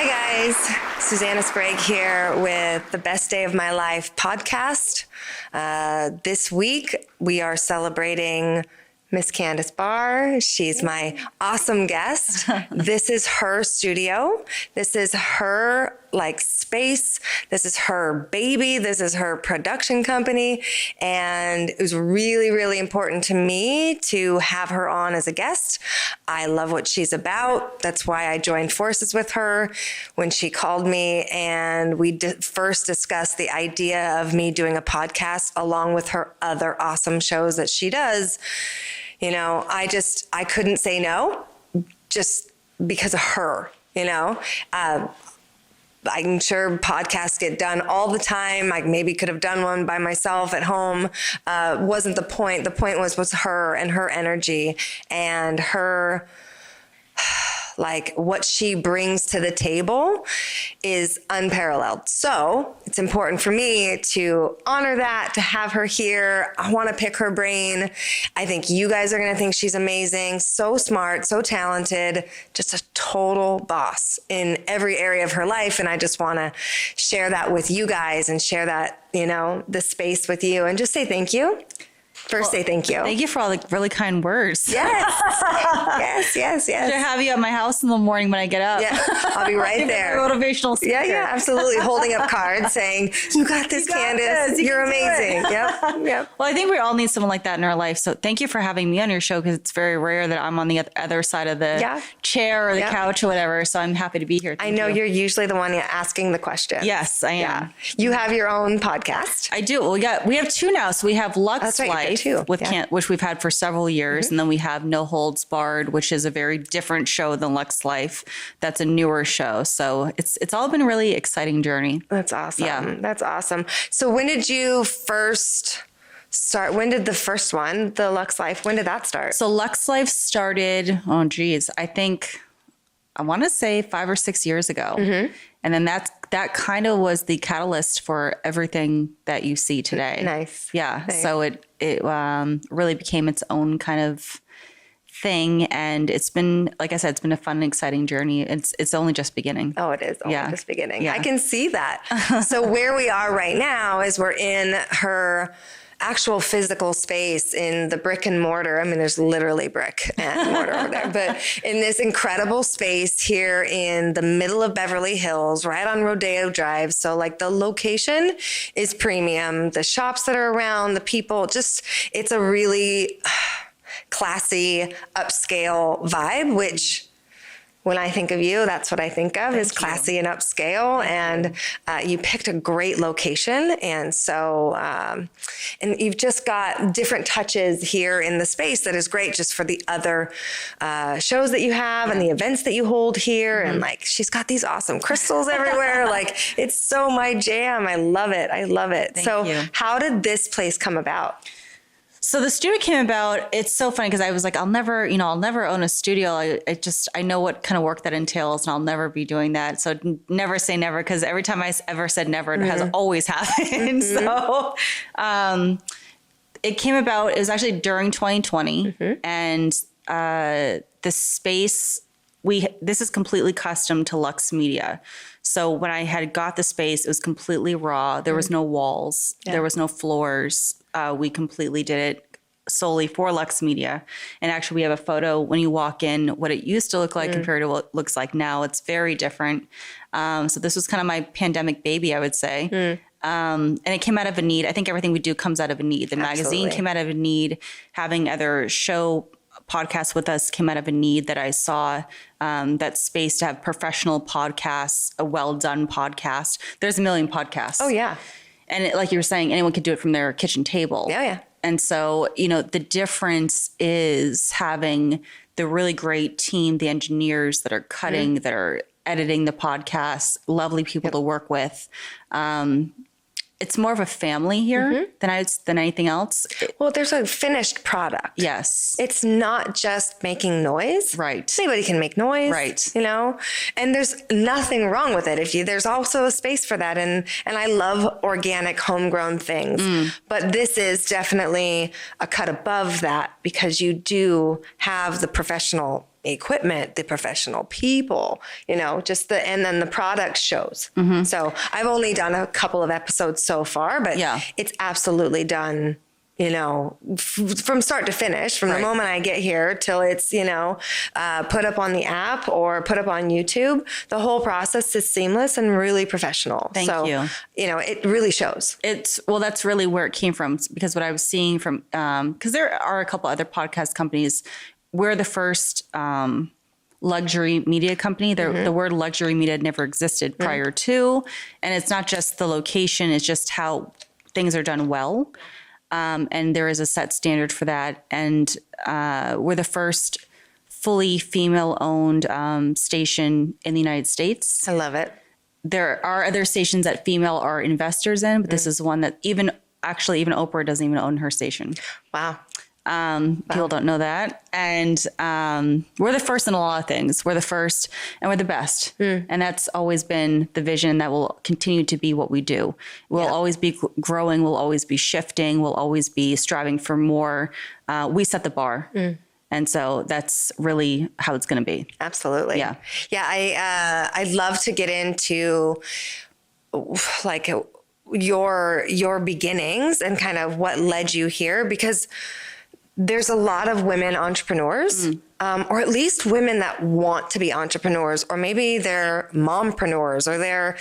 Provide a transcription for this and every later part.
Hi guys, Susannah Sprague here with the Best Day of My Life podcast. This week we are celebrating Miss Candice Barr. She's my awesome guest. This is her studio. This is her space. This is her baby. This is her production company. And it was really, really important to me to have her on as a guest. I love what she's about. That's why I joined forces with her when she called me, and we first discussed the idea of me doing a podcast along with her other awesome shows that she does. You know, I couldn't say no just because of her, you know. I'm sure podcasts get done all the time. I maybe could have done one by myself at home. Wasn't the point. The point was her and her energy and her, what she brings to the table is unparalleled. So it's important for me to honor that, to have her here. I want to pick her brain. I think you guys are going to think she's amazing, so smart, so talented, just a total boss in every area of her life. And I just want to share that with you guys and share that, the space with you and just say thank you. First, say thank you. Thank you for all the really kind words. Yes. yes. To have you at my house in the morning when I get up. Yeah, I'll be right there. Motivational speaker. Yeah, absolutely. Holding up cards saying, you got this, Candice. You're amazing. Yep. Well, I think we all need someone like that in our life. So thank you for having me on your show, because it's very rare that I'm on the other side of the chair or the couch or whatever. So I'm happy to be here. I know you're usually the one asking the question. Yes, I am. Yeah. You have your own podcast. I do. Well, we have two now. So we have Luxe That's right, which we've had for several years. Mm-hmm. And then we have No Holds Barred, which is a very different show than Luxe Life. That's a newer show. So it's all been a really exciting journey. That's awesome. Yeah. That's awesome. So when did you first start? When did the first one, the Luxe Life, when did that start? So Luxe Life started, I want to say 5 or 6 years ago. Mm-hmm. And then that kind of was the catalyst for everything that you see today. Nice. Yeah. Nice. So it really became its own kind of thing. And it's been, like I said, it's been a fun and exciting journey. It's only just beginning. Oh, it is only just beginning. Yeah. I can see that. So where we are right now is we're in her actual physical space in the brick and mortar. I mean, there's literally brick and mortar over there, but in this incredible space here in the middle of Beverly Hills, right on Rodeo Drive. So the location is premium. The shops that are around, the people, it's a really classy, upscale vibe, which when I think of you, that's what I think of is classy and upscale. And you picked a great location. And so, and you've just got different touches here in the space that is great just for the other shows that you have and the events that you hold here. Mm-hmm. And she's got these awesome crystals everywhere. It's so my jam. I love it. Thank you. How did this place come about? So the studio came about, it's so funny because I was like, I'll never own a studio. I know what kind of work that entails and I'll never be doing that. So never say never, because every time I ever said never, it has always happened. Mm-hmm. So it came about, it was actually during 2020 and the space, this is completely custom to Luxe Media. So when I had got the space, it was completely raw. There was no walls. Yeah. There was no floors. We completely did it solely for Luxe Media. And actually, we have a photo when you walk in, what it used to look like compared to what it looks like now. It's very different. So this was kind of my pandemic baby, I would say. And it came out of a need. I think everything we do comes out of a need. The magazine came out of a need. Having other podcasts with us came out of a need that I saw, that space to have professional podcasts, a well-done podcast. There's a million podcasts. Oh, yeah. And like you were saying, anyone could do it from their kitchen table. Yeah. And so, the difference is having the really great team, the engineers that are cutting, that are editing the podcast, lovely people to work with. It's more of a family here than anything else. Well, there's a finished product. Yes. It's not just making noise. Right. Anybody can make noise. Right. And there's nothing wrong with it. There's also a space for that. And I love organic, homegrown things. But this is definitely a cut above that because you do have the professional equipment, the professional people, and then the product shows. So I've only done a couple of episodes so far, but it's absolutely done, from start to finish, from the moment I get here till it's, put up on the app or put up on YouTube. The whole process is seamless and really professional. Thank you. It really shows. That's really where it came from, because what I was seeing from, because there are a couple other podcast companies. We're the first luxury media company. The word luxury media never existed prior to, and it's not just the location, it's just how things are done well. And there is a set standard for that. And we're the first fully female-owned station in the United States. I love it. There are other stations that female are investors in, but this is one that even Oprah doesn't even own her station. Wow. People don't know that. And we're the first in a lot of things. We're the first and we're the best. And that's always been the vision. That will continue to be what we do. We'll always be growing. We'll always be shifting. We'll always be striving for more. We set the bar. And so that's really how it's going to be. Absolutely. Yeah. Yeah. I'd love to get into like your beginnings and kind of what led you here, because there's a lot of women entrepreneurs, or at least women that want to be entrepreneurs, or maybe they're mompreneurs, or they're,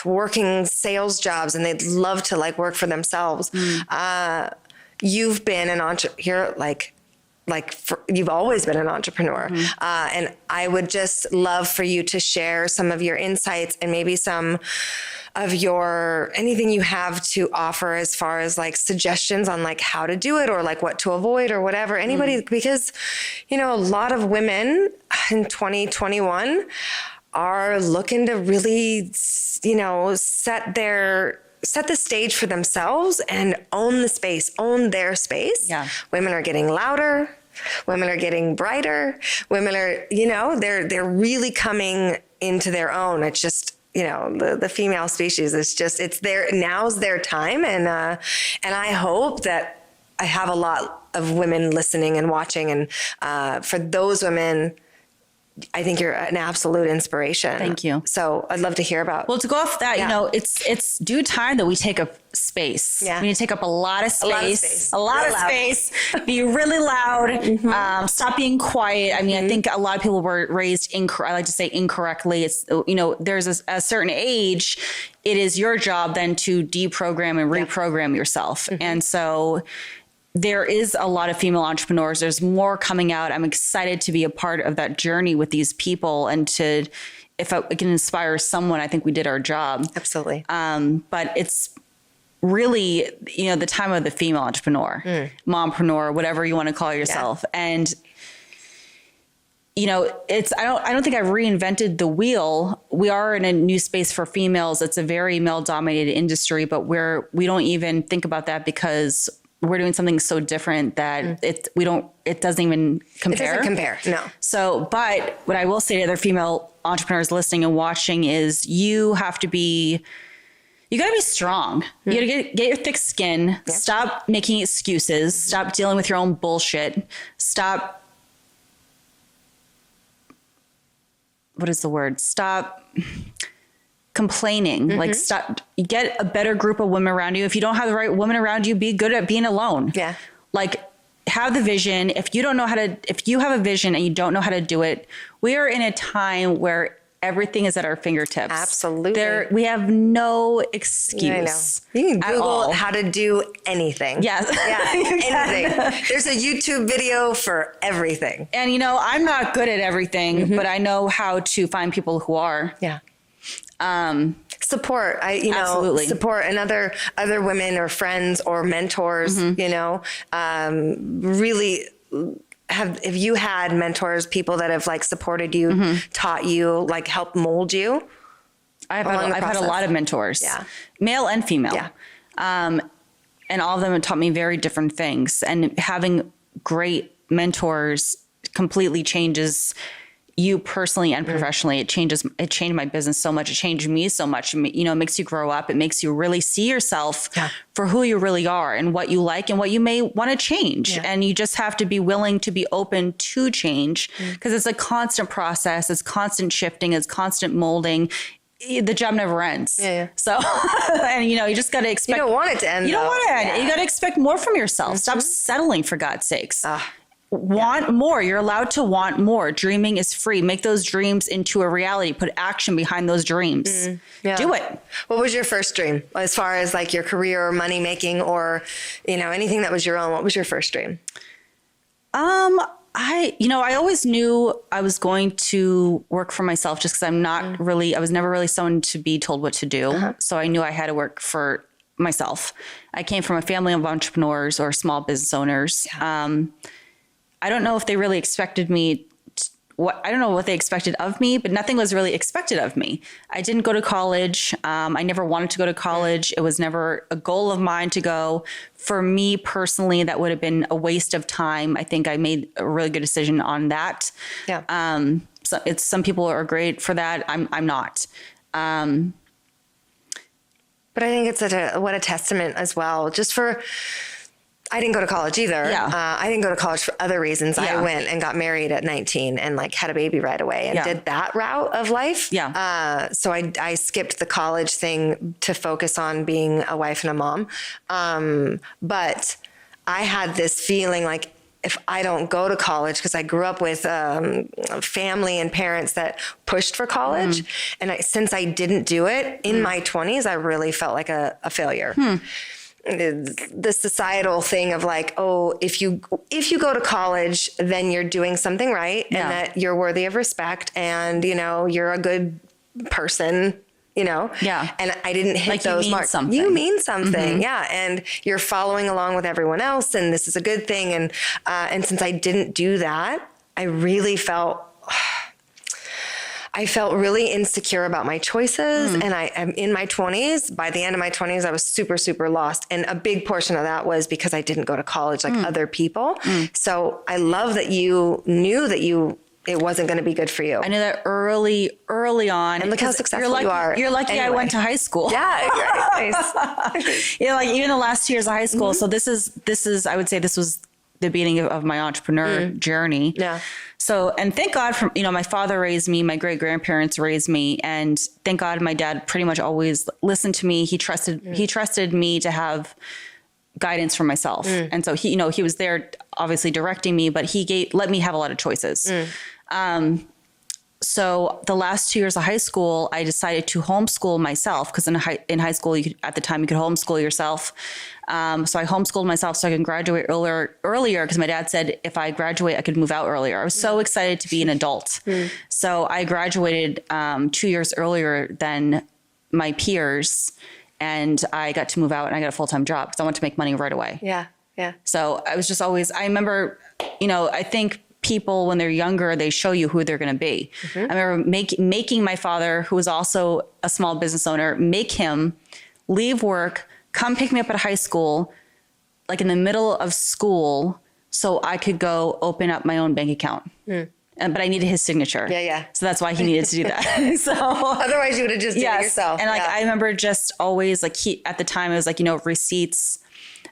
working sales jobs and they'd love to work for themselves. You've been an entrepreneur, you've always been an entrepreneur. And I would just love for you to share some of your insights and maybe some of anything you have to offer as far as suggestions on how to do it, or what to avoid, or whatever. Anybody, because, a lot of women in 2021 are looking to really, set the stage for themselves and own their space. Yeah. Women are getting louder. Women are getting brighter. Women are, they're really coming into their own. It's just, the female species now's their time. And I hope that I have a lot of women listening and watching. And for those women, I think you're an absolute inspiration. Thank you. So I'd love to hear about. Well, to go off that, it's due time that we take up space. Yeah. We need to take up a lot of space. A lot of space. Be really loud. Stop being quiet. I mean, I think a lot of people were raised I like to say incorrectly. It's, there's a certain age. It is your job then to deprogram and reprogram yourself. And so there is a lot of female entrepreneurs. There's more coming out. I'm excited to be a part of that journey with these people, and if I can inspire someone, I think we did our job. Absolutely. But it's really, the time of the female entrepreneur, mompreneur, whatever you want to call yourself. Yeah. And, I don't think I've reinvented the wheel. We are in a new space for females. It's a very male dominated industry, but we don't even think about that because we're doing something so different that it doesn't even compare. It doesn't compare, no. So, but what I will say to other female entrepreneurs listening and watching is you got to be strong. You got to get your thick skin. Yeah. Stop making excuses. Stop dealing with your own bullshit. Stop. What is the word? Stop complaining. Stop, get a better group of women around you. If you don't have the right women around you, be good at being alone. Yeah. Have the vision. If you have a vision and you don't know how to do it, we are in a time where everything is at our fingertips. Absolutely. We have no excuse. I know. You can Google how to do anything. Yes. Yeah, anything. There's a YouTube video for everything. And I'm not good at everything, but I know how to find people who are. Yeah. Support. Absolutely. Support and other women or friends or mentors, really have you had mentors, people that have supported you, taught you, helped mold you? I've had a lot of mentors, male and female. Yeah. And all of them have taught me very different things, and having great mentors completely changes you personally and professionally. It changed my business so much. It changed me so much. You know, it makes you grow up. It makes you really see yourself for who you really are and what you like and what you may want to change. And you just have to be willing to be open to change, because it's a constant process. It's constant shifting. It's constant molding. The job never ends. So, and you know, you just got to expect. You don't want it to end. You don't want it to end. You got to expect more from yourself. Stop settling, for God's sakes. Want more. You're allowed to want more. Dreaming is free. Make those dreams into a reality. Put action behind those dreams. Do it. What was your first dream as far as like your career or money making or, you know, anything that was your own? What was your first dream? I always knew I was going to work for myself, just because I was never really someone to be told what to do. So I knew I had to work for myself. I came from a family of entrepreneurs or small business owners. I don't know if they really expected me. I don't know what they expected of me, but nothing was really expected of me. I didn't go to college. I never wanted to go to college. It was never a goal of mine to go. For me personally, that would have been a waste of time. I think I made a really good decision on that. Some people are great for that. I'm not. But I think it's what a testament as well. Just for. I didn't go to college either. I didn't go to college for other reasons. I went and got married at 19 and like had a baby right away and did that route of life. So I skipped the college thing to focus on being a wife and a mom. But I had this feeling like if I don't go to college, because I grew up with family and parents that pushed for college. And since I didn't do it in my 20s, I really felt like a failure. The societal thing of like, oh, if you go to college, then you're doing something right and that you're worthy of respect and, you know, you're a good person, you know? And I didn't hit like those marks. You mean something. And you're following along with everyone else and this is a good thing. And since I didn't do that, I really felt really insecure about my choices. And I'm in my 20s. By the end of my 20s, I was super, super lost. And a big portion of that was because I didn't go to college like other people. So I love that you knew that it wased going to be good for you. I knew that early on. And look how successful you are. You're lucky anyway. I went to high school. Nice. Like even the last 2 years of high school. So this is, I would say this was the beginning of my entrepreneur journey. So, and thank God for, you know, my father raised me, my great grandparents raised me, and thank God my dad pretty much always listened to me. He trusted me to have guidance for myself. And so he was there obviously directing me, but let me have a lot of choices. So the last 2 years of high school, I decided to homeschool myself because in high school, at the time you could homeschool yourself. So I homeschooled myself so I could graduate earlier because my dad said if I graduate, I could move out earlier. I was so excited to be an adult. So I graduated 2 years earlier than my peers, and I got to move out and I got a full-time job because I wanted to make money right away. So I was just always, I remember, you know, I think people when they're younger, they show you who they're going to be. I remember making my father, who was also a small business owner, make him leave work, come pick me up at high school, like in the middle of school, so I could go open up my own bank account. But I needed his signature. So that's why he needed to do that. So otherwise you would have just did it yourself. And like, I remember just always like at the time it was like, you know, receipts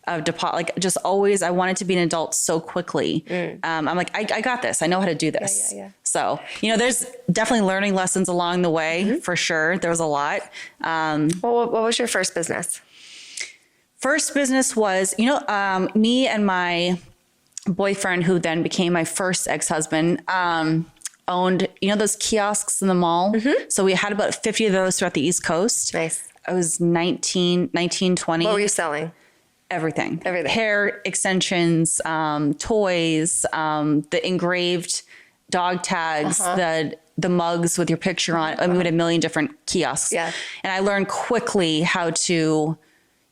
of deposit, like just always, I wanted to be an adult so quickly. I'm like, I got this. I know how to do this. So, you know, there's definitely learning lessons along the way for sure. There was a lot. Well, what was your first business? First business was, you know, me and my boyfriend, who then became my first ex-husband, owned, you know, those kiosks in the mall. So we had about 50 of those throughout the East Coast. Nice. I was 19, 20. What were you selling? Everything. Hair extensions, toys, the engraved dog tags, the mugs with your picture on. I mean, we had a million different kiosks. And I learned quickly how to,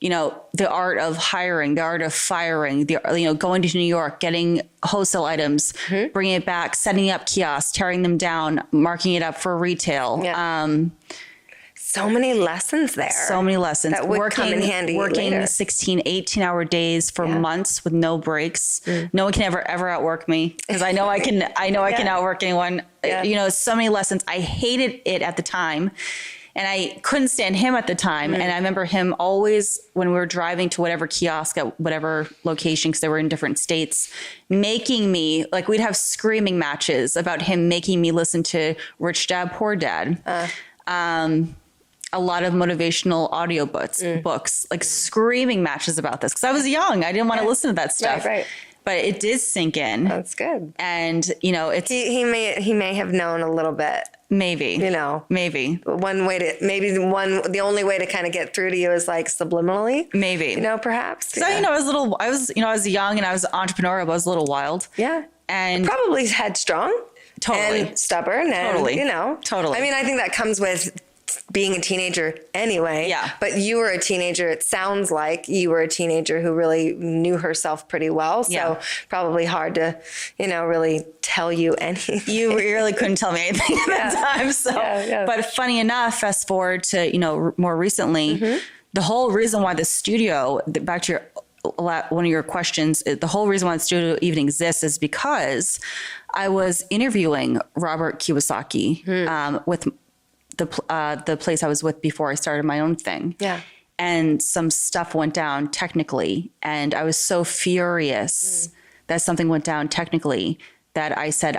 you know, the art of hiring, the art of firing, going to New York, getting wholesale items, bringing it back, setting up kiosks, tearing them down, marking it up for retail. so many lessons there. So many lessons. That would come in handy working later. 16, 18-hour days for months with no breaks. No one can ever outwork me because I know I can outwork anyone. Yeah. So many lessons. I hated it at the time. And I couldn't stand him at the time. And I remember him always, when we were driving to whatever kiosk at whatever location, because they were in different states, making me, like, we'd have screaming matches about him making me listen to Rich Dad, Poor Dad. A lot of motivational audio books, like screaming matches about this. Because I was young. I didn't want to listen to that stuff. Right. But it did sink in. That's good. And, it's... He may have known a little bit. Maybe. Maybe. The only way to kind of get through to you is like subliminally. Maybe. Perhaps. So, I was young and I was entrepreneurial, but I was a little wild. Yeah. And probably headstrong. Totally. And stubborn. And, Totally. I mean, I think that comes with being a teenager anyway. Yeah. But you were a teenager. It sounds like you were a teenager who really knew herself pretty well. So probably hard to, really tell you anything. You really couldn't tell me anything at that time. So, but funny enough, fast forward to, more recently, the whole reason why the studio, back to one of your questions, the whole reason why the studio even exists is because I was interviewing Robert Kiyosaki with the place I was with before I started my own thing. Yeah. And some stuff went down technically. And I was so furious that something went down technically that I said,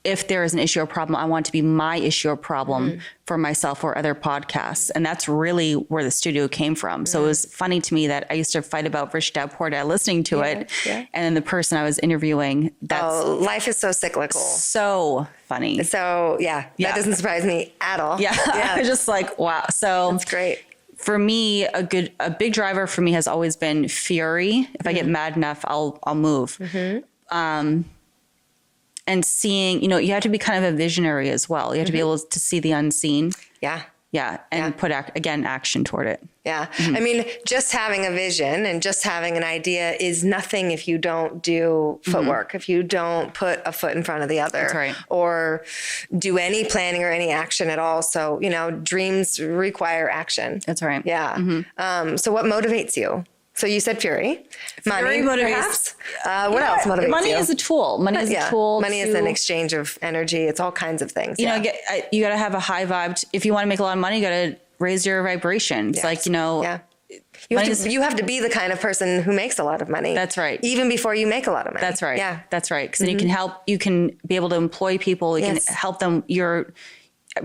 if there is an issue or problem, I want it to be my issue or problem for myself or other podcasts. And that's really where the studio came from. So it was funny to me that I used to fight about Rich Dad, Poor Dad, listening to it. Yeah. And then the person I was interviewing, life is so cyclical. So funny. So that doesn't surprise me at all. Yeah. I was just like, wow. So that's great. For me, a big driver for me has always been fury. If I get mad enough, I'll move. And seeing, you have to be kind of a visionary as well. You have to be able to see the unseen. Yeah. Yeah. And put, action toward it. Yeah. I mean, just having a vision and just having an idea is nothing if you don't do footwork, if you don't put a foot in front of the other. That's right. Or do any planning or any action at all. So, dreams require action. That's right. Yeah. So what motivates you? So you said fury. Money motivates. What else motivates you? Money is a tool. Money is a tool. Money is an exchange of energy. It's all kinds of things. You got to have a high vibe. If you want to make a lot of money, you got to raise your vibration. It's like, you have to be the kind of person who makes a lot of money. That's right. Even before you make a lot of money. That's right. Yeah. That's right. Because then you can be able to employ people. You can help them.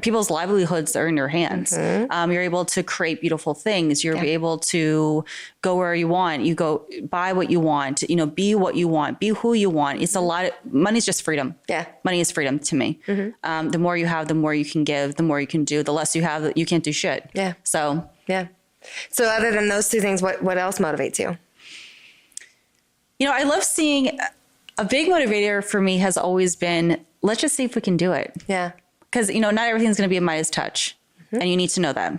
People's livelihoods are in your hands. You're able to create beautiful things. You're able to go where you want. You go buy what you want, be what you want, be who you want. It's a lot of money's just freedom. Yeah. Money is freedom to me. The more you have, the more you can give, the more you can do. The less you have, you can't do shit. Yeah. So, So other than those two things, what else motivates you? I love seeing a big motivator for me has always been, let's just see if we can do it. Yeah. Because, not everything's going to be a Midas touch. And you need to know that.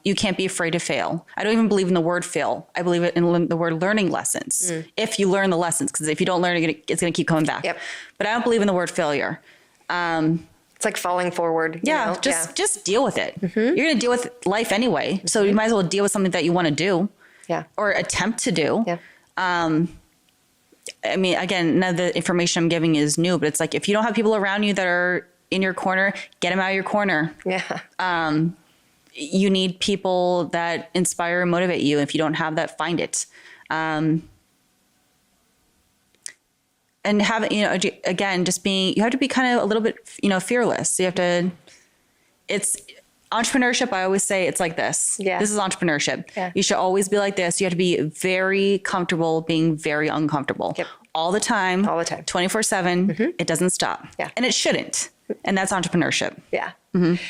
You can't be afraid to fail. I don't even believe in the word fail. I believe in the word learning lessons. If you learn the lessons, because if you don't learn it, it's going to keep coming back. Yep. But I don't believe in the word failure. It's like falling forward. Just deal with it. You're going to deal with life anyway. So you might as well deal with something that you want to do. Yeah. Or attempt to do. Yeah. I mean, again, none of the information I'm giving is new, but it's like, if you don't have people around you that are in your corner, get them out of your corner. Yeah. You need people that inspire and motivate you. If you don't have that, find it. And have, again, you have to be kind of a little bit, fearless. You have to, it's entrepreneurship. I always say it's like this. Yeah. This is entrepreneurship. Yeah. You should always be like this. You have to be very comfortable being very uncomfortable. Yep. All the time. 24/7. It doesn't stop. Yeah. And it shouldn't. And that's entrepreneurship. Yeah.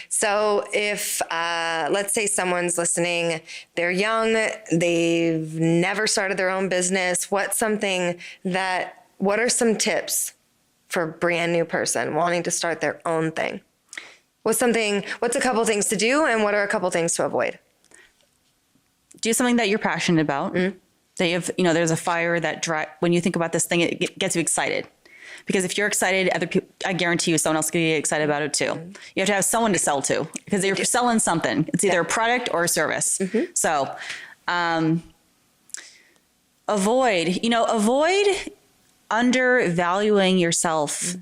So if, let's say someone's listening, they're young, they've never started their own business. What are some tips for a brand new person wanting to start their own thing? What's a couple things to do, and what are a couple things to avoid? Do something that you're passionate about. That there's a fire that when you think about this thing, it gets you excited. because if you're excited, other people, I guarantee you someone else can get excited about it too. You have to have someone to sell to, because you're selling something. It's either a product or a service. So, avoid undervaluing yourself,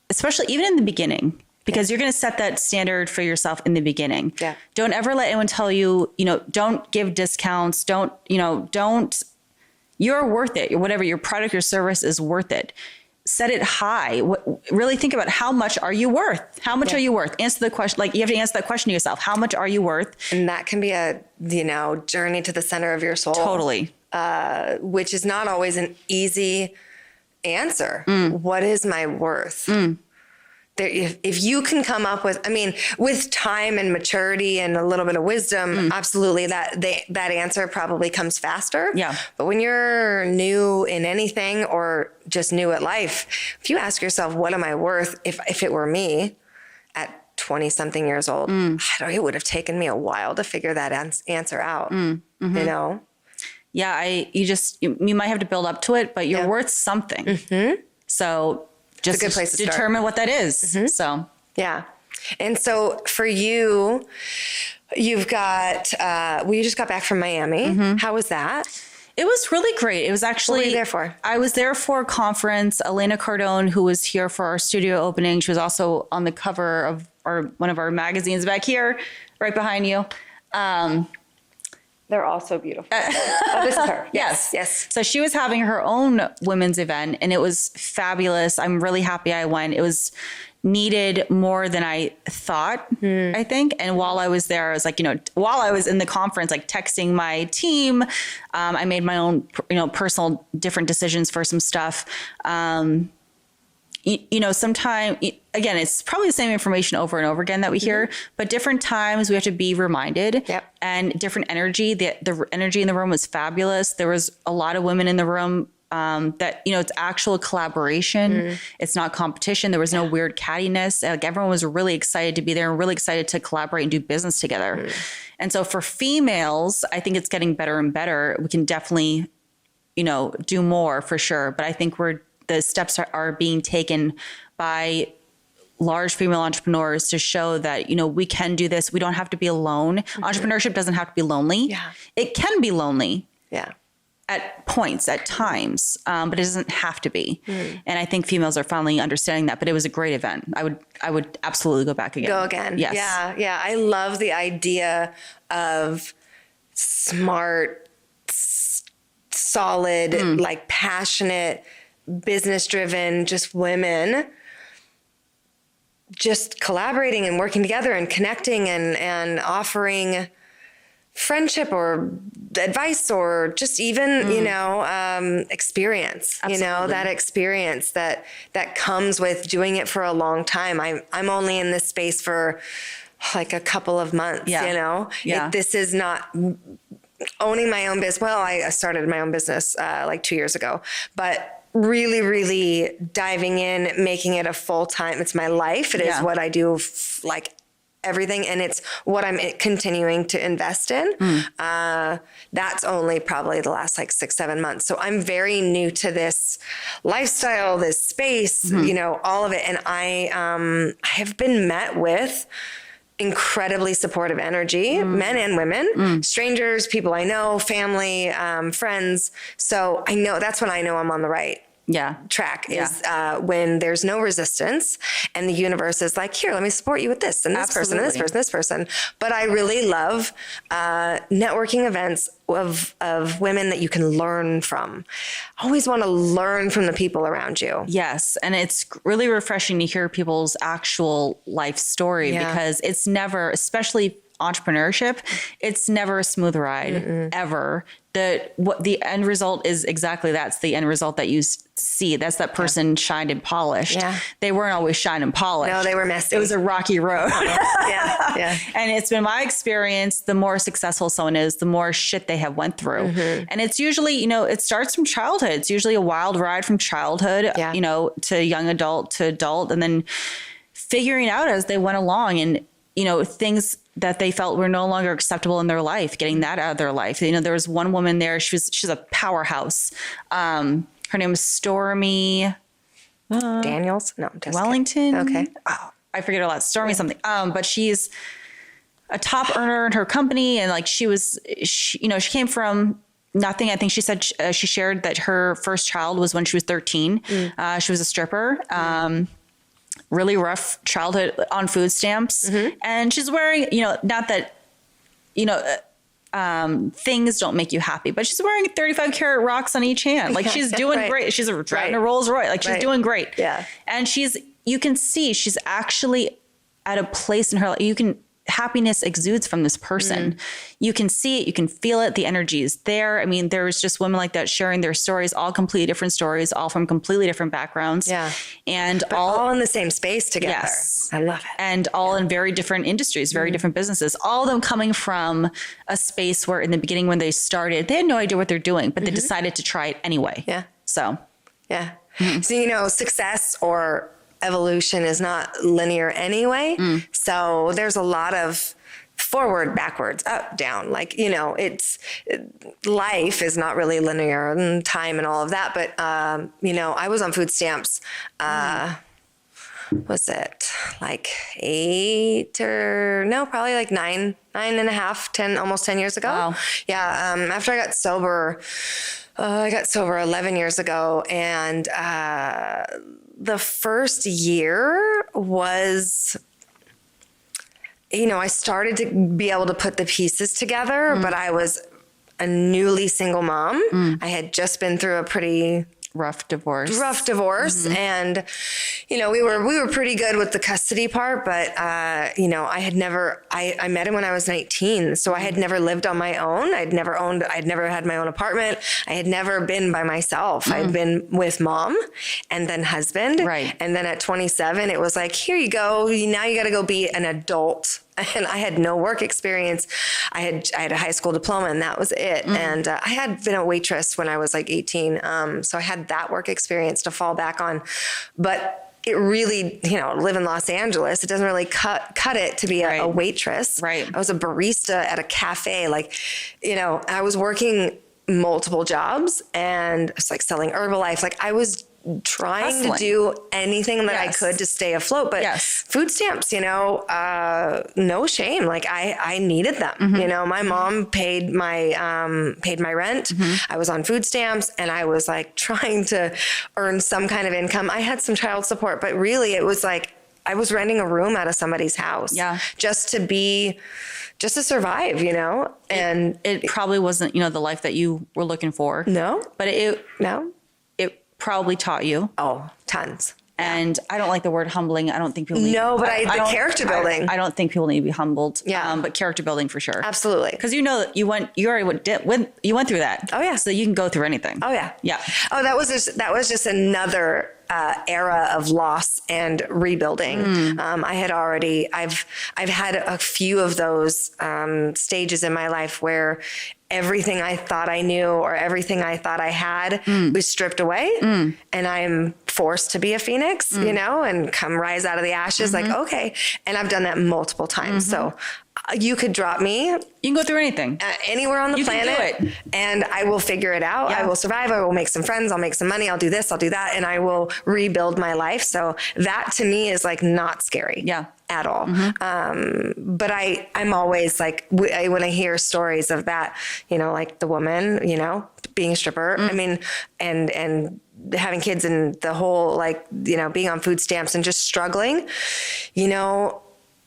especially even in the beginning, because you're going to set that standard for yourself in the beginning. Yeah. Don't ever let anyone tell you, don't give discounts. Don't, you're worth it. Whatever your product or service is worth it. Set it high. Really think about, how much are you worth? How much are you worth? Answer the question. Like, you have to answer that question to yourself. How much are you worth? And that can be a, journey to the center of your soul. Totally. Which is not always an easy answer. What is my worth? If you can come up with, with time and maturity and a little bit of wisdom, absolutely that answer probably comes faster. Yeah. But when you're new in anything or just new at life, if you ask yourself, what am I worth? If it were me at 20 something years old, it would have taken me a while to figure that answer out, Yeah. You might have to build up to it, but you're worth something. So just a good place to determine what that is. So, yeah. And so for you, you've got, you just got back from Miami. How was that? it was really great. It was actually, what were you there for? I was there for a conference. Elena Cardone, who was here for our studio opening, she was also on the cover of one of our magazines back here, right behind you. They're all so beautiful. Oh, this is her. Yes. So she was having her own women's event, and it was fabulous. I'm really happy I went. It was needed more than I thought, I think. And while I was there, I was like, while I was in the conference, like texting my team, I made my own, personal different decisions for some stuff. Sometimes, again, it's probably the same information over and over again that we hear, but different times we have to be reminded. Yep. And different energy. The energy in the room was fabulous. There was a lot of women in the room that, it's actual collaboration. It's not competition. There was no weird cattiness. Like, everyone was really excited to be there and really excited to collaborate and do business together. And so for females, I think it's getting better and better. We can definitely, do more for sure. But I think the steps are being taken by large female entrepreneurs to show that, we can do this. We don't have to be alone. Entrepreneurship doesn't have to be lonely. Yeah. It can be lonely. Yeah. At points, at times, but it doesn't have to be. And I think females are finally understanding that, but it was a great event. I would absolutely go back again. Go again. Yes. Yeah. I love the idea of smart, solid, like passionate, business-driven, just women just collaborating and working together and connecting and offering friendship or advice or just even, experience, Absolutely. That experience that comes with doing it for a long time. I'm only in this space for like a couple of months, this is not owning my own business. Well, I started my own business like 2 years ago, but really, really diving in, making it a full-time, it's my life. It is what I do, like everything. And it's what I'm continuing to invest in. That's only probably the last 6-7 months. So I'm very new to this lifestyle, this space, all of it. And I have been met with incredibly supportive energy, men and women, strangers, people I know, family, friends. So I know that's when I know I'm on the right track is when there's no resistance and the universe is like, here, let me support you with this and this person and this person, this person. But I really love networking events of women that you can learn from. I always want to learn from the people around you. Yes. And it's really refreshing to hear people's actual life story because it's never, especially entrepreneurship, it's never a smooth ride ever. The end result is exactly that's the end result that you see. That's that person shined and polished. Yeah. They weren't always shined and polished. No, they were messy. It was a rocky road. Yeah. And it's been my experience, the more successful someone is, the more shit they have went through. And it's usually, it starts from childhood. It's usually a wild ride from childhood, to young adult to adult, and then figuring out as they went along and, things that they felt were no longer acceptable in their life, getting that out of their life. There was one woman there, she's a powerhouse. Her name is Stormy. Daniels? No, I'm just Wellington. kidding. Okay. Oh, I forget a lot. Stormy something. But she's a top earner in her company, and like she came from nothing. I think she said she shared that her first child was when she was 13. She was a stripper. Really rough childhood on food stamps, and she's wearing, not that, things don't make you happy, but she's wearing 35 karat rocks on each hand. Like she's doing great. She's driving a Rolls Royce. Like she's doing great. Yeah. And you can see she's actually at a place in her life. Happiness exudes from this person. You can see it. You can feel it. The energy is there. I mean, there was just women like that sharing their stories, all completely different stories, all from completely different backgrounds. Yeah. And all in the same space together. Yes. I love it. And all in very different industries, very different businesses, all of them coming from a space where in the beginning when they started, they had no idea what they're doing, but they decided to try it anyway. Yeah. So. Yeah. So, success or evolution is not linear anyway. So there's a lot of forward, backwards, up, down. Like, life is not really linear and time and all of that. But, I was on food stamps. Was it like probably like nine and a half, 10, almost 10 years ago. Wow. Yeah. After I got sober, 11 years ago, and the first year was, I started to be able to put the pieces together, but I was a newly single mom. I had just been through a pretty rough divorce. And, we were pretty good with the custody part, but, I met him when I was 19. So I had never lived on my own. I'd never had my own apartment. I had never been by myself. I'd been with mom and then husband. Right. And then at 27, it was like, here you go. Now you got to go be an adult. And I had no work experience. I had a high school diploma and that was it. And I had been a waitress when I was like 18. So I had that work experience to fall back on. But it really, live in Los Angeles, it doesn't really cut it to be a waitress. Right. I was a barista at a cafe. Like, I was working multiple jobs and it's like selling Herbalife. Like I was trying to do anything that I could to stay afloat, but food stamps, no shame. Like I needed them, my mom paid my rent. I was on food stamps and I was like trying to earn some kind of income. I had some child support, but really it was like, I was renting a room out of somebody's house just to survive, and it probably wasn't, the life that you were looking for. No, but it probably taught you. Oh, tons. And I don't like the word humbling. I don't think people need. No, but the character building. I don't think people need to be humbled. Yeah. But character building for sure. Absolutely. Because you went through that. Oh yeah. So you can go through anything. Oh yeah. Yeah. Oh, that was just another era of loss and rebuilding. I've had a few of those stages in my life where everything I thought I knew or everything I thought I had was stripped away, and I'm forced to be a phoenix, and come rise out of the ashes. Like, okay. And I've done that multiple times. So you could drop me. You can go through anything. Anywhere on the planet. Can do it. And I will figure it out. Yeah. I will survive. I will make some friends. I'll make some money. I'll do this. I'll do that. And I will rebuild my life. So that to me is like not scary. Yeah. At all. But I'm always like, when I hear stories of that, like the woman, being a stripper, I mean, and having kids and the whole, like, being on food stamps and just struggling,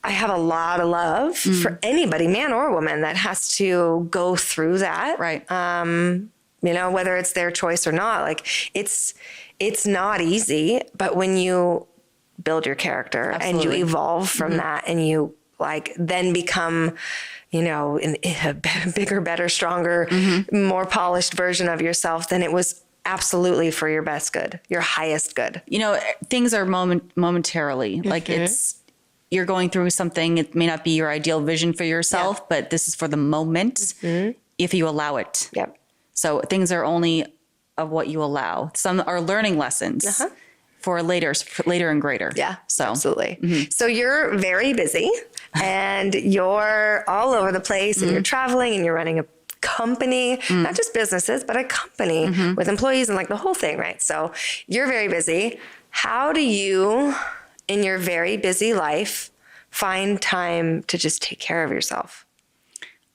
I have a lot of love for anybody, man or woman, that has to go through that. Right. Whether it's their choice or not, like it's not easy, but when you build your character and you evolve from that and you like then become, a bigger, better, stronger, more polished version of yourself, then it was absolutely for your best good, your highest good. Things are momentarily like you're going through something. It may not be your ideal vision for yourself, but this is for the moment if you allow it. Yep. So things are only of what you allow. Some are learning lessons for later and greater. Yeah, so absolutely. So you're very busy and you're all over the place and you're traveling and you're running a company, not just businesses, but a company with employees and like the whole thing, right? So you're very busy. How do you, in your very busy life, find time to just take care of yourself?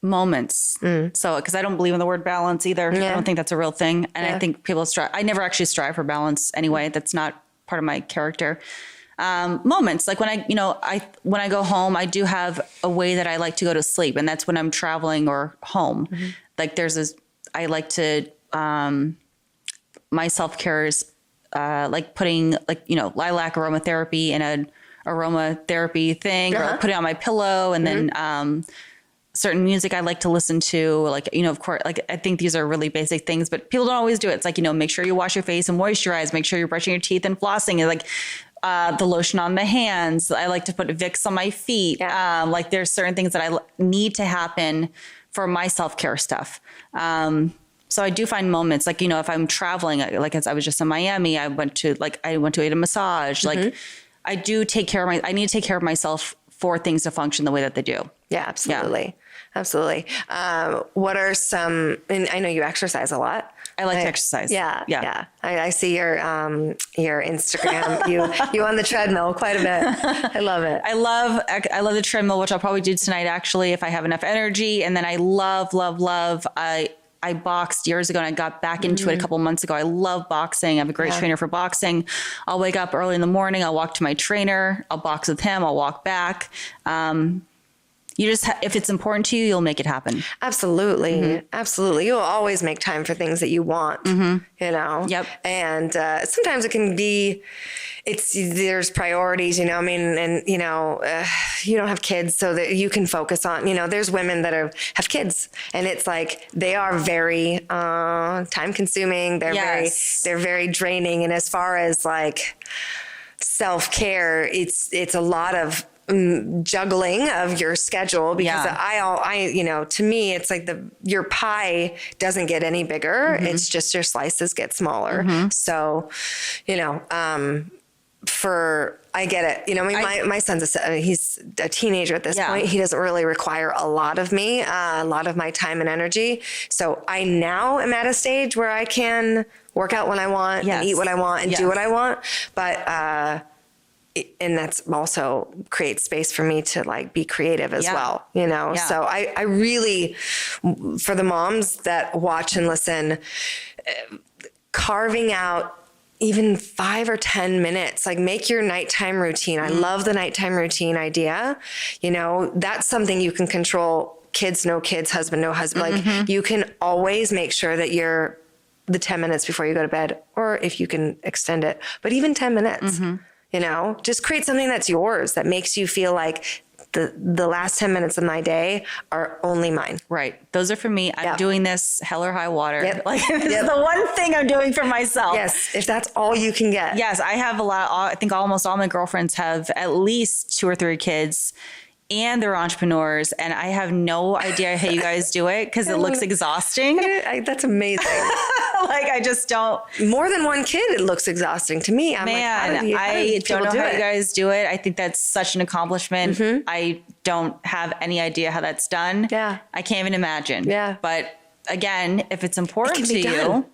Moments. So, because I don't believe in the word balance either. I don't think that's a real thing. And I think people strive. I never actually strive for balance anyway. That's not part of my character. Moments like when when I go home, I do have a way that I like to go to sleep, and that's when I'm traveling or home. Like I like to, my self-care is like putting lilac aromatherapy in an aromatherapy thing, or put it on my pillow, and then certain music I like to listen to, of course, I think these are really basic things, but people don't always do it. It's like, make sure you wash your face and moisturize, make sure you're brushing your teeth and flossing, and the lotion on the hands. I like to put Vicks on my feet. Yeah. There's certain things that I need to happen for my self-care stuff. So I do find moments if I'm traveling, as I was just in Miami, I went to eat a massage. I do take care of I need to take care of myself for things to function the way that they do. Yeah, absolutely. Yeah. Absolutely. What are some, and I know you exercise a lot. I like to exercise. Yeah. I see your Instagram, you on the treadmill quite a bit. I love it. I love the treadmill, which I'll probably do tonight, actually, if I have enough energy. And then I love, I boxed years ago and I got back into it a couple months ago. I love boxing. I have a great trainer for boxing. I'll wake up early in the morning. I'll walk to my trainer. I'll box with him. I'll walk back. If it's important to you, you'll make it happen. Absolutely. Absolutely. You'll always make time for things that you want, Yep. And sometimes it can be, there's priorities, and you don't have kids so that you can focus on, there's women that have kids, and it's like, they are very time consuming. They're very draining. And as far as self-care, it's a lot of juggling of your schedule, because to me, it's like your pie doesn't get any bigger. It's just your slices get smaller. So, I get it. My son's he's a teenager at this point. He doesn't really require a lot of me, a lot of my time and energy. So I now am at a stage where I can work out when I want and eat what I want and do what I want. But, and that's also creates space for me to be creative as well, So I really, for the moms that watch and listen, carving out even 5 or 10 minutes, make your nighttime routine. I love the nighttime routine idea. That's something you can control. Kids, no kids, husband, no husband. You can always make sure that you're the 10 minutes before you go to bed, or if you can extend it, but even 10 minutes. Just create something that's yours, that makes you feel like the last 10 minutes of my day are only mine. Right. Those are for me. I'm doing this hell or high water. This is the one thing I'm doing for myself. Yes. If that's all you can get. Yes. I have I think almost all my girlfriends have at least 2 or 3 kids, and they're entrepreneurs, and I have no idea how you guys do it, because it looks exhausting. That's amazing. I just don't. More than one kid, it looks exhausting to me. I don't know how you guys do it. I think that's such an accomplishment. I don't have any idea how that's done. Yeah. I can't even imagine. Yeah. But again, if it's important to you,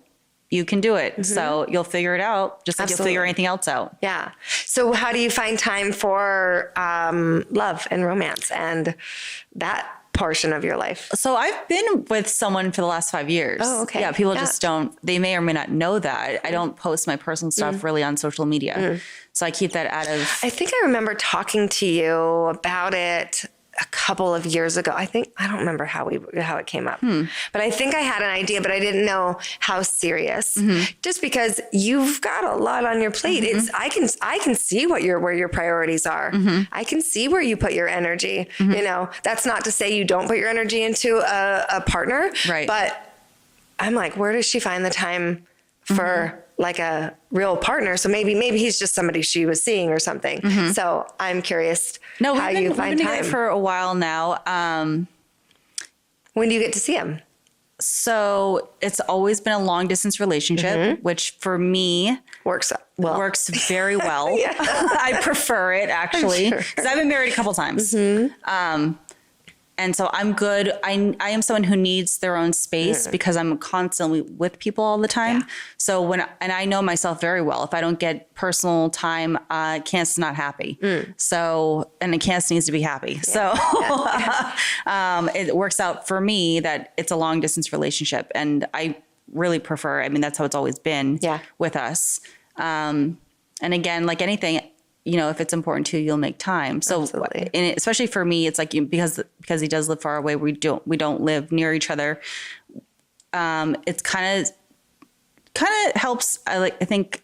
you can do it. So you'll figure it out, just like you'll figure anything else out. Yeah. So how do you find time for love and romance and that portion of your life? So I've been with someone for the last 5 years. Oh, okay. Yeah, people just don't, they may or may not know that. I don't post my personal stuff really on social media. So I keep that out of. I think I remember talking to you about it a couple of years ago. I don't remember how it came up, but I think I had an idea, but I didn't know how serious, just because you've got a lot on your plate. I can see where your priorities are. I can see where you put your energy, that's not to say you don't put your energy into a partner, right? But I'm like, where does she find the time for a real partner? So maybe he's just somebody she was seeing or something. So I'm curious how you find time. We've been together for a while now. When do you get to see him? So it's always been a long distance relationship, which for me works very well. I prefer it, actually, because I've been married a couple times. And so I'm good. I am someone who needs their own space because I'm constantly with people all the time. Yeah. So and I know myself very well. If I don't get personal time, Candice not happy. So, and Candice needs to be happy. Yeah. So it works out for me that it's a long distance relationship, and I really prefer, I mean, that's how it's always been with us. And again, like anything, you know, if it's important to you, you'll make time. So, and especially for me, it's like, because he does live far away, we don't live near each other. It's kind of helps. I think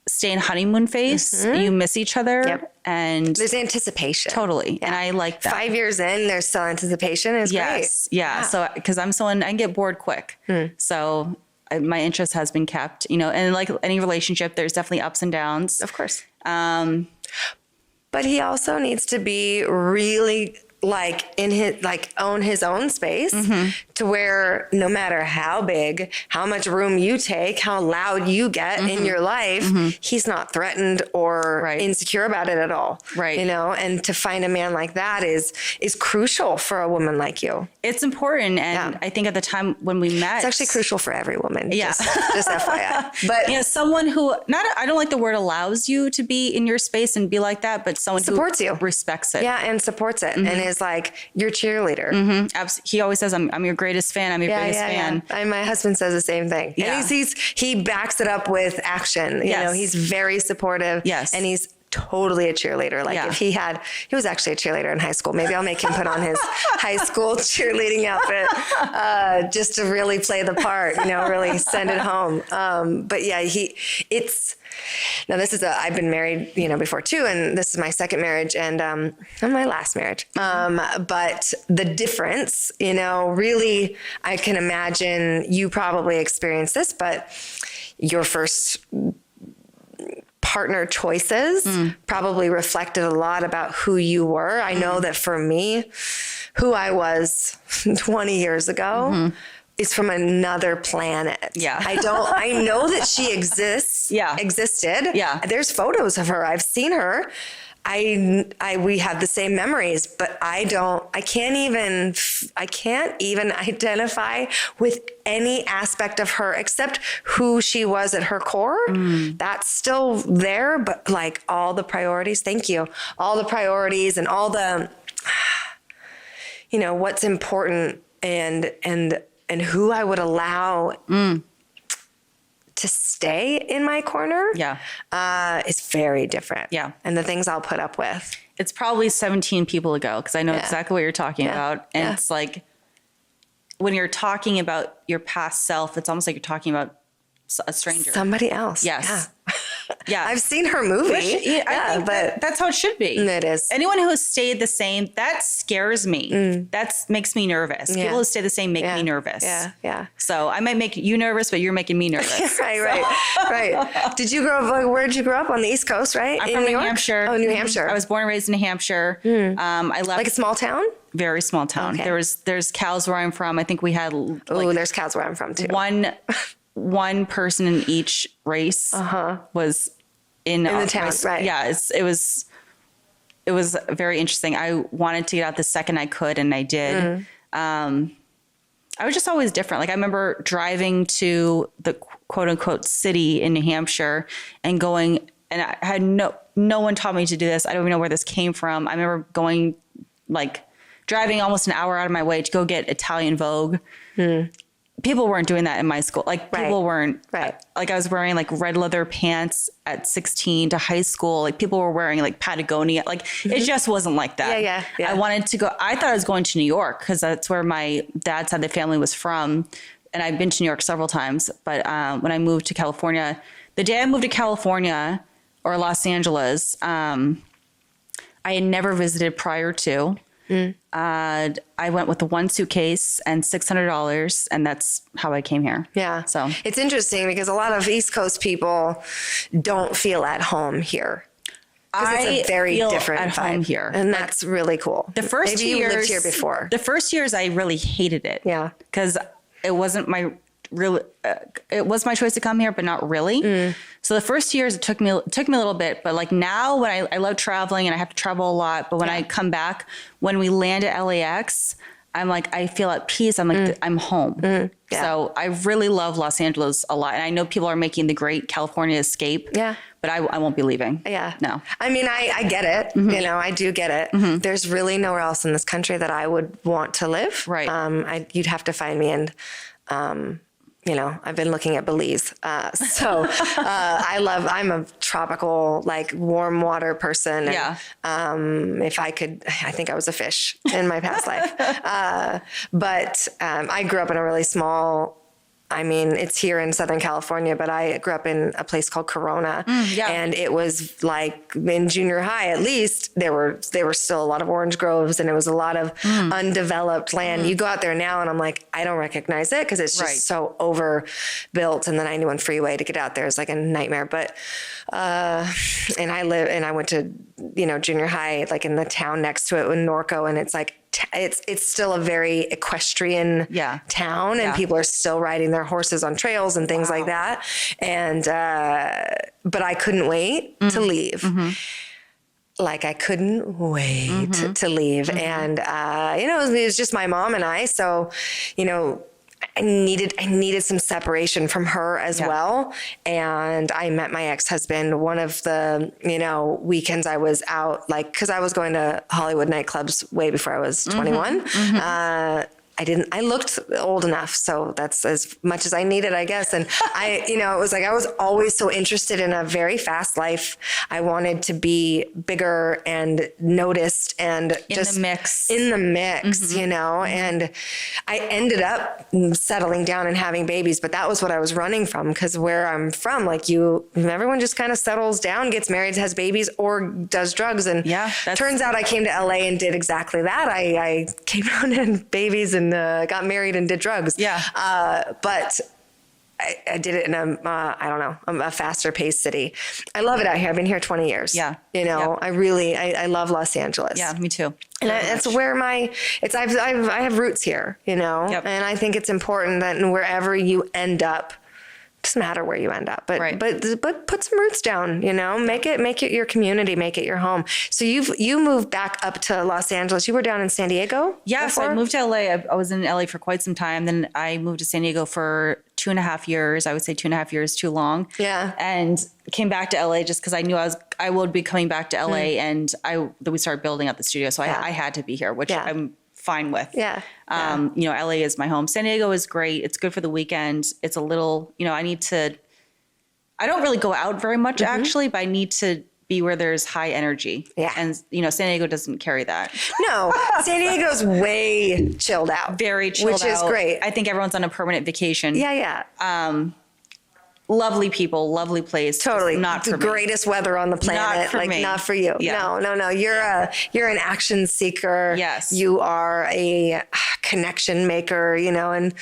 stay in honeymoon phase. You miss each other, and there's anticipation. Totally, and I like that. 5 years in, there's still anticipation. Is great. Yeah. So, because I'm someone, I can get bored quick. So my interest has been kept. You know, and like any relationship, there's definitely ups and downs. Of course. But he also needs to be really like own his own space to where no matter how big, how much room you take, how loud you get in your life, he's not threatened or insecure about it at all. Right. You know, and to find a man like that is crucial for a woman like you. It's important. And I think at the time when we met, it's actually crucial for every woman. Yeah. Just FYI. But you know, someone who I don't like the word allows you to be in your space and be like that, but someone supports who you, respects it. Yeah. And supports it and is like your cheerleader. He always says, I'm your greatest fan. I'm your biggest fan. Yeah. And my husband says the same thing. Yeah. And he backs it up with action. You know, he's very supportive. Yes. And he's totally a cheerleader. Like if he was actually a cheerleader in high school. Maybe I'll make him put on his high school cheerleading outfit just to really play the part, you know, really send it home. But yeah, I've been married, you know, before too, and this is my second marriage and my last marriage. But the difference, you know, really, I can imagine you probably experienced this, but your first partner choices probably reflected a lot about who you were. I know that for me, who I was 20 years ago is from another planet. Yeah. I know that she existed. Yeah. There's photos of her. I've seen her. We have the same memories, but I can't even identify with any aspect of her except who she was at her core. That's still there, but like all the priorities, thank you. All the priorities and all the, you know, what's important and who I would allow to stay in my corner is very different. Yeah. And the things I'll put up with. It's probably 17 people ago because I know exactly what you're talking about. And it's like when you're talking about your past self, it's almost like you're talking about a stranger. Somebody else. Yes. Yeah. I've seen her movie. I think but that's how it should be. It is. Anyone who has stayed the same, that scares me. That makes me nervous. People who stay the same make me nervous. Yeah. So I might make you nervous, but you're making me nervous. Right. Did you grow up, where did you grow up? On the East Coast, right? I'm from New Hampshire. Oh, New Hampshire. I was born and raised in New Hampshire. I left. Like a small town? Very small town. Okay. There's cows where I'm from. I think we had there's cows where I'm from too. One person in each race was in the town, right? Yeah, it was very interesting. I wanted to get out the second I could, and I did. I was just always different. Like I remember driving to the quote unquote city in New Hampshire and going, and I had no one taught me to do this. I don't even know where this came from. I remember going, like driving almost an hour out of my way to go get Italian Vogue. People weren't doing that in my school. Like people weren't, like I was wearing like red leather pants at 16 to high school. Like people were wearing like Patagonia. Like it just wasn't like that. Yeah. I wanted to go, I thought I was going to New York because that's where my dad's side of the family was from. And I've been to New York several times. But when I moved to California, the day I moved to California or Los Angeles, I had never visited prior to. I went with one suitcase and $600, and that's how I came here. Yeah. So it's interesting because a lot of East Coast people don't feel at home here. It's a very different vibe here, and that's really cool. The first Maybe years, you lived here before. The first years, I really hated it. Yeah, because it wasn't my really, it was my choice to come here, but not really. So the first years it took me a little bit, but like now when I love traveling and I have to travel a lot, but when I come back, when we land at LAX, I'm like, I feel at peace. I'm like, I'm home. Yeah. So I really love Los Angeles a lot. And I know people are making the great California escape. Yeah. But I won't be leaving. Yeah. No. I mean, I get it. You know, I do get it. There's really nowhere else in this country that I would want to live. Right. You'd have to find me in, you know, I've been looking at Belize. I'm a tropical, like warm water person. And, if I could, I think I was a fish in my past life. But I grew up in a really small, I mean, it's here in Southern California, but I grew up in a place called Corona. And it was like in junior high, at least there were still a lot of orange groves and it was a lot of undeveloped land. You go out there now and I'm like, I don't recognize it because it's just so overbuilt. And the 91 freeway to get out there is like a nightmare. But, and I went to, you know, junior high, like in the town next to it in Norco. And it's like, it's still a very equestrian town and people are still riding their horses on trails and things like that. And, but I couldn't wait to leave. Like I couldn't wait to leave. And, you know, it was just my mom and I, so, you know, I needed some separation from her as well. And I met my ex-husband one of the, you know, weekends I was out, like, cause I was going to Hollywood nightclubs way before I was 21. I looked old enough. So that's as much as I needed, I guess. And you know, it was like, I was always so interested in a very fast life. I wanted to be bigger and noticed and just in the mix, you know, and I ended up settling down and having babies, but that was what I was running from. Cause where I'm from, like everyone just kind of settles down, gets married, has babies or does drugs. And turns out I came to LA and did exactly that. I came out and had babies and got married and did drugs. But I did it in a faster paced city. I love it out here. I've been here 20 years. You know, I love Los Angeles. Yeah, me too. And that's where I have roots here, you know, and I think it's important that wherever you end up, doesn't matter where you end up, but put some roots down, you know, make it your community, make it your home. So you moved back up to Los Angeles. You were down in San Diego? Yeah. Before? So I moved to LA. I was in LA for quite some time. Then I moved to San Diego for 2.5 years. I would say 2.5 years too long. Yeah. And came back to LA just because I knew I would be coming back to LA and we started building up the studio. So I had to be here, which I'm fine with. You know, LA is my home. San Diego is great. It's good for the weekend. It's a little, you know, I don't really go out very much actually, but I need to be where there's high energy. And, you know, San Diego doesn't carry that. No, San Diego's way chilled out. Very chilled out. Which is great. I think everyone's on a permanent vacation. Lovely people, lovely place. Totally. Not for the me. Greatest weather on the planet. Not for me. Not for you. No. You're an action seeker. Yes. You are a connection maker, you know, and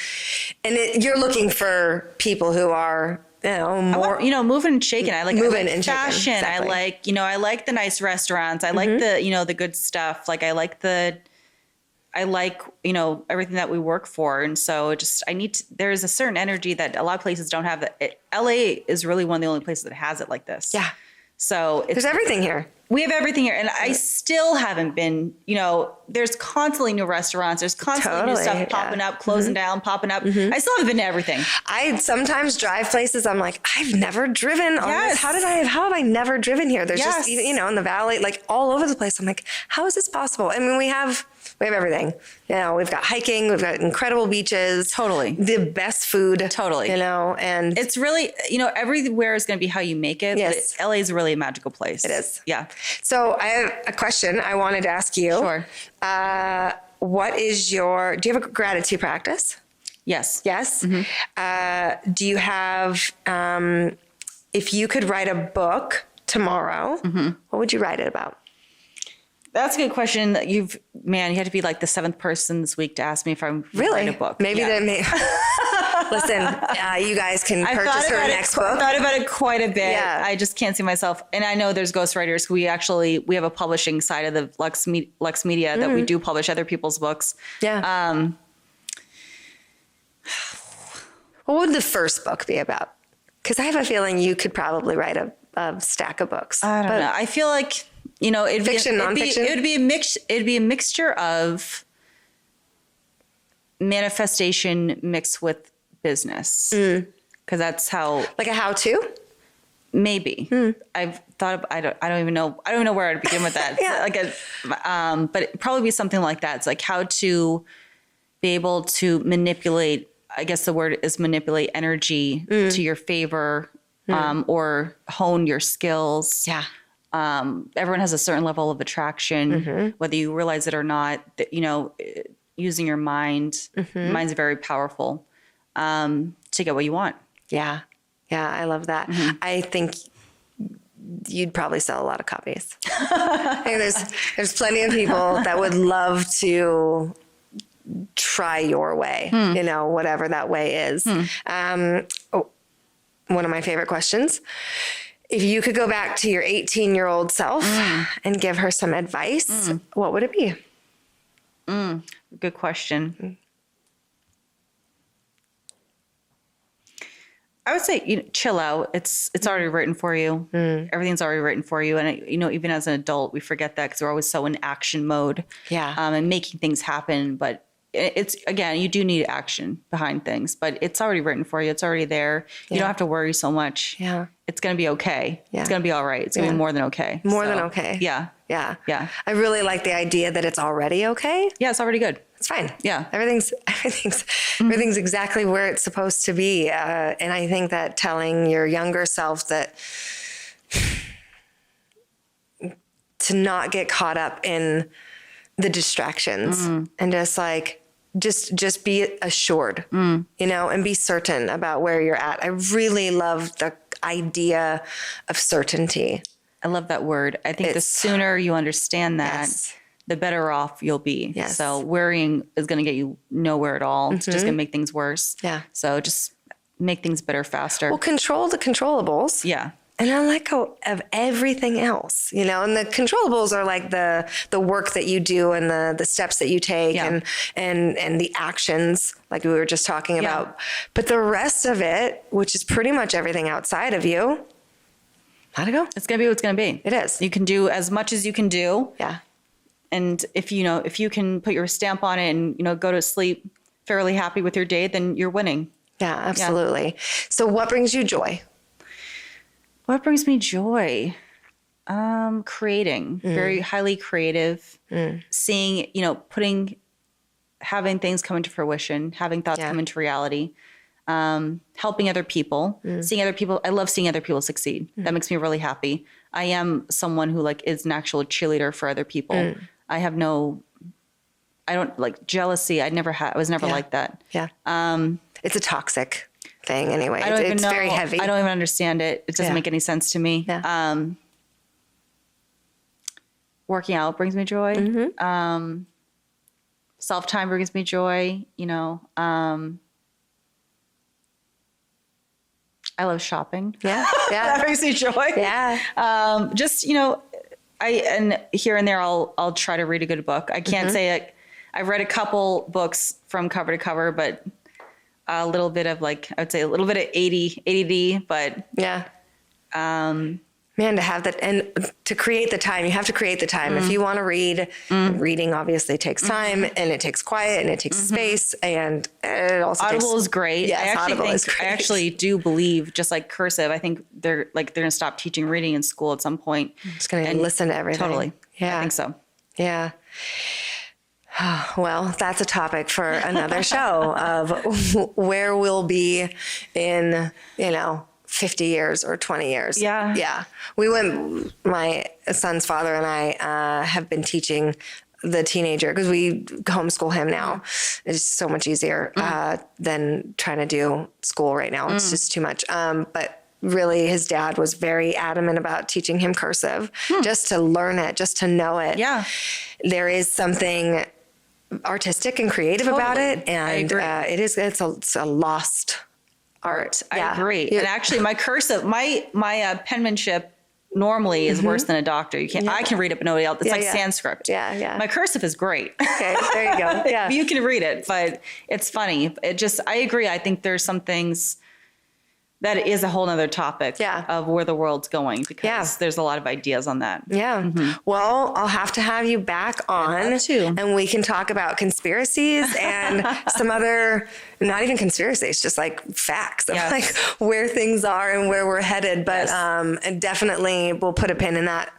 you're looking for people who are, you know, more, you know, moving and shaking. I like moving and fashion. Exactly. I like the nice restaurants. I like the, you know, the good stuff. Like I like, you know, everything that we work for. And so there's a certain energy that a lot of places don't have that. LA is really one of the only places that has it like this. Yeah. So there's everything here. We have everything here. And I still haven't been, you know, there's constantly new restaurants. There's constantly new stuff popping up, closing down, popping up. I still haven't been to everything. I sometimes drive places. I'm like, I've never driven on this. How have I never driven here? There's just, you know, in the valley, like all over the place. I'm like, how is this possible? I mean, we have everything. You know, we've got hiking, we've got incredible beaches. Totally. The best food. Totally. You know, and it's really, you know, everywhere is going to be how you make it. Yes. But LA is really a magical place. It is. Yeah. So I have a question I wanted to ask you. Sure. Do you have a gratitude practice? Yes. Yes. Do you have, if you could write a book tomorrow, what would you write it about? That's a good question. You had to be like the 7th person this week to ask me if I'm writing a book. Maybe listen, you guys can purchase her next book. I thought about it quite a bit. Yeah. I just can't see myself. And I know there's ghostwriters. We have a publishing side of the Luxe Media that we do publish other people's books. Yeah. What would the first book be about? Because I have a feeling you could probably write a stack of books. I don't know. I feel like, Fiction, nonfiction? It'd be a mixture of manifestation mixed with business. Because that's how. Like a how-to? Maybe. I've thought of, I don't even know where I'd begin with that. Yeah. But it'd probably be something like that. It's like how to be able to manipulate, I guess the word is manipulate energy to your favor, or hone your skills. Yeah. Everyone has a certain level of attraction, whether you realize it or not, that, using your mind, mind's very powerful, to get what you want. Yeah. Yeah, I love that. I think you'd probably sell a lot of copies. I think there's plenty of people that would love to try your way, whatever that way is. One of my favorite questions. If you could go back to your 18-year-old self and give her some advice, what would it be? Good question. I would say, chill out. It's already written for you. Everything's already written for you. And, even as an adult, we forget that because we're always so in action mode. Yeah. And making things happen. But it's, again, you do need action behind things, but it's already written for you. It's already there. You don't have to worry so much. Yeah. It's going to be okay. Yeah. It's going to be all right. It's going to be more than okay. More than okay. Yeah. Yeah. Yeah. I really like the idea that it's already okay. Yeah, it's already good. It's fine. Yeah. Everything's exactly where it's supposed to be. And I think that telling your younger self that to not get caught up in the distractions and just be assured, and be certain about where you're at. I really love the idea of certainty. I love that word. I think the sooner you understand that, the better off you'll be. Yes. So worrying is going to get you nowhere at all. It's just going to make things worse. Yeah. So just make things better, faster. Well, control the controllables. Yeah. And I let go of everything else, and the controllables are like the work that you do and the steps that you take and the actions like we were just talking about. But the rest of it, which is pretty much everything outside of you, let it go. It's going to be what it's going to be. It is. You can do as much as you can do. Yeah. And if you can put your stamp on it and, go to sleep fairly happy with your day, then you're winning. Yeah, absolutely. Yeah. So what brings you joy? What brings me joy? Creating, very highly creative, seeing, having things come into fruition, having thoughts come into reality, helping other people, seeing other people. I love seeing other people succeed. That makes me really happy. I am someone who is an actual cheerleader for other people. I don't like jealousy. I was never like that. Yeah. It's a toxic thing anyway. It's very heavy. I don't even understand it. It doesn't make any sense to me. Yeah. Working out brings me joy. Self-time brings me joy. I love shopping. Yeah. That brings me joy. Yeah. Just, and here and there, I'll try to read a good book. I can't say I've read a couple books from cover to cover, but a little bit of I would say a little bit of ADD, but yeah. Man, to have that and to create the time, you have to create the time. If you want to read, reading obviously takes time and it takes quiet and it takes space and it also Audible is great. Yes, Audible is great. I actually do believe, just like cursive, I think they're going to stop teaching reading in school at some point. Just going to listen to everything. Totally. Yeah. I think so. Yeah. Well, that's a topic for another show of where we'll be in, 50 years or 20 years. Yeah. Yeah. My son's father and I have been teaching the teenager because we homeschool him now. It's so much easier than trying to do school right now. It's just too much. But really his dad was very adamant about teaching him cursive just to learn it, just to know it. Yeah. There is something artistic and creative about it. And it's a lost art. I agree. And actually my cursive, my penmanship normally is worse than a doctor. You can't. I can read it, but nobody else. It's like Sanskrit. Yeah. My cursive is great. Okay, there you go. Yeah, you can read it, but it's funny. I agree. I think there's some things that is a whole nother topic of where the world's going, because there's a lot of ideas on that. Yeah. Well, I'll have to have you back on too. And we can talk about conspiracies and some other, not even conspiracies, just like facts of like where things are and where we're headed. But and definitely we'll put a pin in that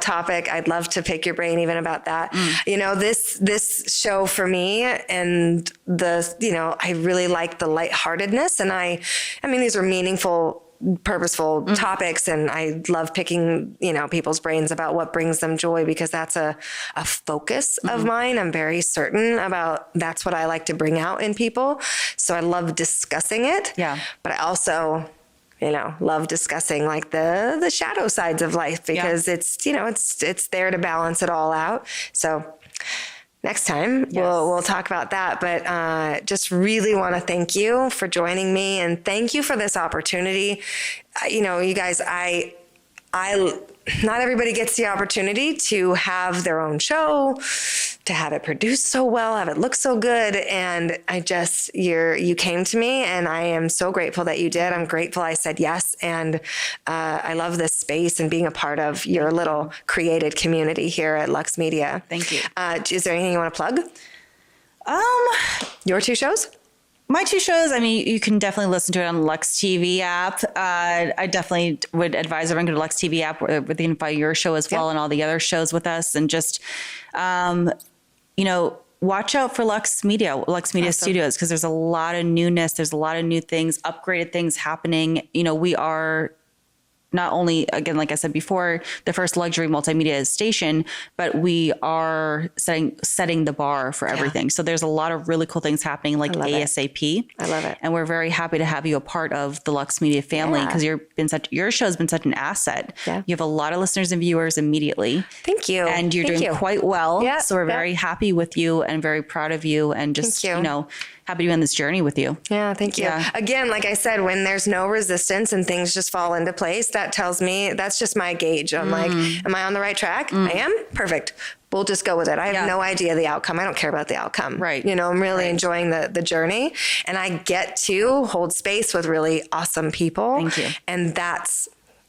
topic. I'd love to pick your brain even about that. You know, this show for me, and I really like the lightheartedness, and I mean, these are meaningful, purposeful topics, and I love picking, people's brains about what brings them joy, because that's a focus of mine. I'm very certain about that's what I like to bring out in people. So I love discussing it. Yeah. But I also, love discussing like the shadow sides of life, because it's there to balance it all out. So next time we'll talk about that, but just really want to thank you for joining me, and thank you for this opportunity. You guys, I not everybody gets the opportunity to have their own show, to have it produced so well, have it look so good. And you came to me, and I am so grateful that you did. I'm grateful I said yes. And I love this space and being a part of your little created community here at Luxe Media. Thank you. Is there anything you want to plug? Your 2 shows? My 2 shows, I mean, you can definitely listen to it on the Luxe TV app. I definitely would advise everyone to go to Luxe TV app, where they can find your show as well, and all the other shows with us. And just, watch out for Luxe Media Studios, because there's a lot of newness. There's a lot of new things, upgraded things happening. We are not only, again, like I said before, the first luxury multimedia station, but we are setting the bar for everything. So there's a lot of really cool things happening, like ASAP. I love it. And we're very happy to have you a part of the Luxe Media family, because your show has been such an asset. Yeah. You have a lot of listeners and viewers immediately. Thank you. And you're doing quite well. Yeah. So we're very happy with you and very proud of you, and just, happy to be on this journey with you. Yeah, thank you. Yeah. Again, like I said, when there's no resistance and things just fall into place, that tells me, that's just my gauge. I'm like, am I on the right track? I am? Perfect. We'll just go with it. I have no idea the outcome. I don't care about the outcome. Right. I'm really enjoying the journey, and I get to hold space with really awesome people. Thank you. And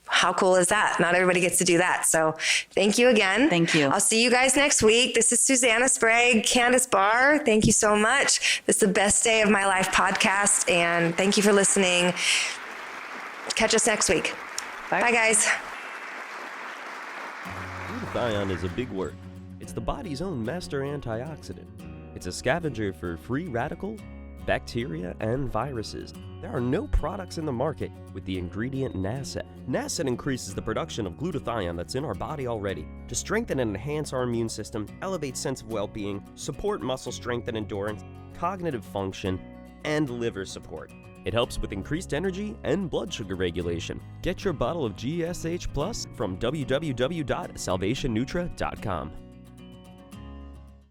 how cool is that? Not everybody gets to do that. So thank you again. Thank you. I'll see you guys next week. This is Susannah Sprague, Candice Barr. Thank you so much. This is the Best Day of My Life podcast, and thank you for listening. Catch us next week. Bye guys. Glutathione is a big word. It's the body's own master antioxidant. It's a scavenger for free radical, bacteria, and viruses. There are no products in the market with the ingredient NASET. NASET increases the production of glutathione that's in our body already to strengthen and enhance our immune system, elevate sense of well-being, support muscle strength and endurance, cognitive function, and liver support. It helps with increased energy and blood sugar regulation. Get your bottle of GSH Plus from www.salvationnutra.com.